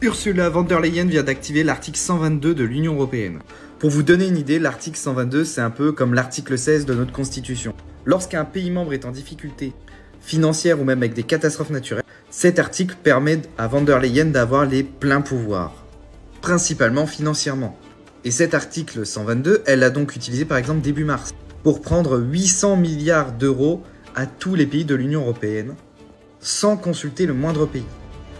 Ursula von der Leyen vient d'activer l'article 122 de l'Union européenne. Pour vous donner une idée, l'article 122, c'est un peu comme l'article 16 de notre Constitution. Lorsqu'un pays membre est en difficulté financière ou même avec des catastrophes naturelles, cet article permet à von der Leyen d'avoir les pleins pouvoirs, principalement financièrement. Et cet article 122, elle l'a donc utilisé par exemple début mars, pour prendre 800 milliards d'euros à tous les pays de l'Union européenne, sans consulter le moindre pays.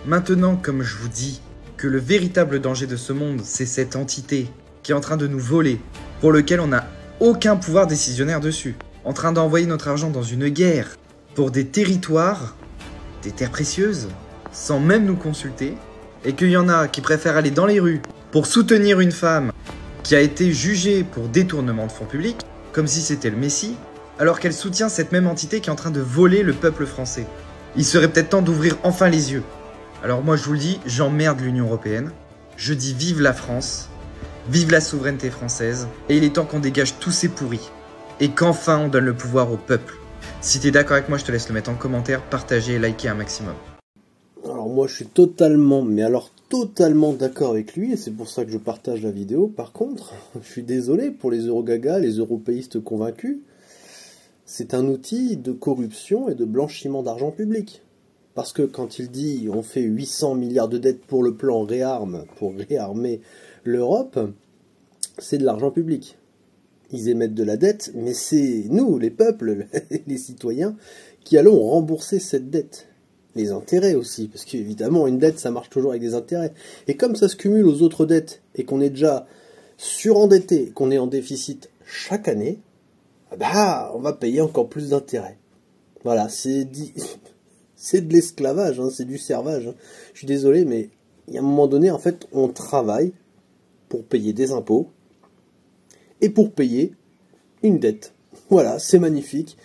Maintenant, comme je vous dis, que le véritable danger de ce monde, c'est cette entité qui est en train de nous voler, pour lequel on n'a aucun pouvoir décisionnaire dessus, en train d'envoyer notre argent dans une guerre pour des territoires, des terres précieuses, sans même nous consulter, et qu'il y en a qui préfèrent aller dans les rues pour soutenir une femme qui a été jugée pour détournement de fonds publics, comme si c'était le Messie, alors qu'elle soutient cette même entité qui est en train de voler le peuple français. Il serait peut-être temps d'ouvrir enfin les yeux. Alors moi je vous le dis, j'emmerde l'Union européenne, je dis vive la France, vive la souveraineté française, et il est temps qu'on dégage tous ces pourris, et qu'enfin on donne le pouvoir au peuple. Si t'es d'accord avec moi, je te laisse le mettre en commentaire, partager et liker un maximum. Alors moi je suis totalement, mais alors totalement d'accord avec lui, et c'est pour ça que je partage la vidéo. Par contre, je suis désolé pour les eurogagas, les européistes convaincus, c'est un outil de corruption et de blanchiment d'argent public. Parce que quand il dit on fait 800 milliards de dettes pour le plan réarme, pour réarmer l'Europe, c'est de l'argent public. Ils émettent de la dette, mais c'est nous, les peuples, les citoyens, qui allons rembourser cette dette. Les intérêts aussi, parce qu'évidemment, une dette, ça marche toujours avec des intérêts. Et comme ça se cumule aux autres dettes, et qu'on est déjà surendetté, qu'on est en déficit chaque année, bah, on va payer encore plus d'intérêts. Voilà, c'est de l'esclavage, hein, c'est du servage. Hein. Je suis désolé, mais il y a un moment donné, en fait, on travaille pour payer des impôts et pour payer une dette. Voilà, c'est magnifique.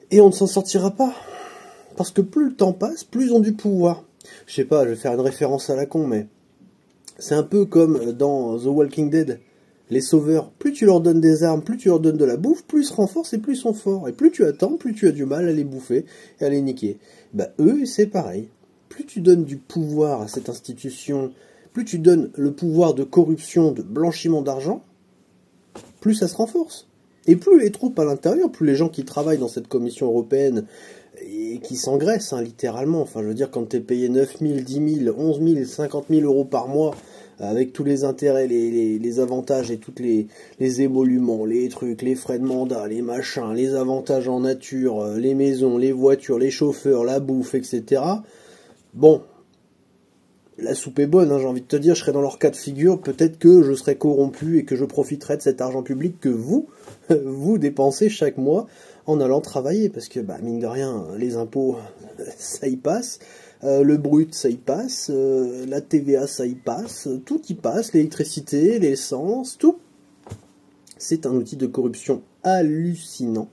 Et on ne s'en sortira pas. Parce que plus le temps passe, plus ils ont du pouvoir. Je sais pas, je vais faire une référence à la con, mais c'est un peu comme dans The Walking Dead. Les sauveurs, plus tu leur donnes des armes, plus tu leur donnes de la bouffe, plus ils se renforcent et plus ils sont forts. Et plus tu attends, plus tu as du mal à les bouffer et à les niquer. Bah eux, c'est pareil. Plus tu donnes du pouvoir à cette institution, plus tu donnes le pouvoir de corruption, de blanchiment d'argent, plus ça se renforce. Et plus les troupes à l'intérieur, plus les gens qui travaillent dans cette commission européenne et qui s'engraissent, hein, littéralement. Enfin, je veux dire, quand t'es payé 9 000, 10 000, 11 000, 50 000 euros par mois, avec tous les intérêts, les avantages et toutes les émoluments, les trucs, les frais de mandat, les machins, les avantages en nature, les maisons, les voitures, les chauffeurs, la bouffe, etc. Bon, la soupe est bonne, hein, j'ai envie de te dire, je serais dans leur cas de figure, peut-être que je serais corrompu et que je profiterais de cet argent public que vous dépensez chaque mois en allant travailler, parce que, bah, mine de rien, les impôts, ça y passe. Le brut, ça y passe, la TVA, ça y passe, tout y passe, l'électricité, l'essence, tout. C'est un outil de corruption hallucinant.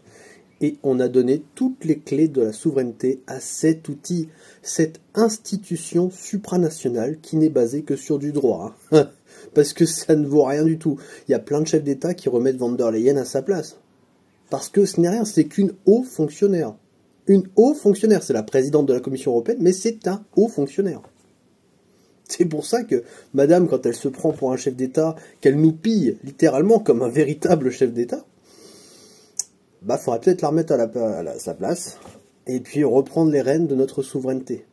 Et on a donné toutes les clés de la souveraineté à cet outil, cette institution supranationale qui n'est basée que sur du droit. Hein. Parce que ça ne vaut rien du tout. Il y a plein de chefs d'État qui remettent von der Leyen à sa place. Parce que ce n'est rien, c'est qu'une haut fonctionnaire. Une haut fonctionnaire, c'est la présidente de la Commission européenne, mais c'est un haut fonctionnaire. C'est pour ça que madame, quand elle se prend pour un chef d'État, qu'elle nous pille littéralement comme un véritable chef d'État, bah faudrait peut-être la remettre à sa place, et puis reprendre les rênes de notre souveraineté.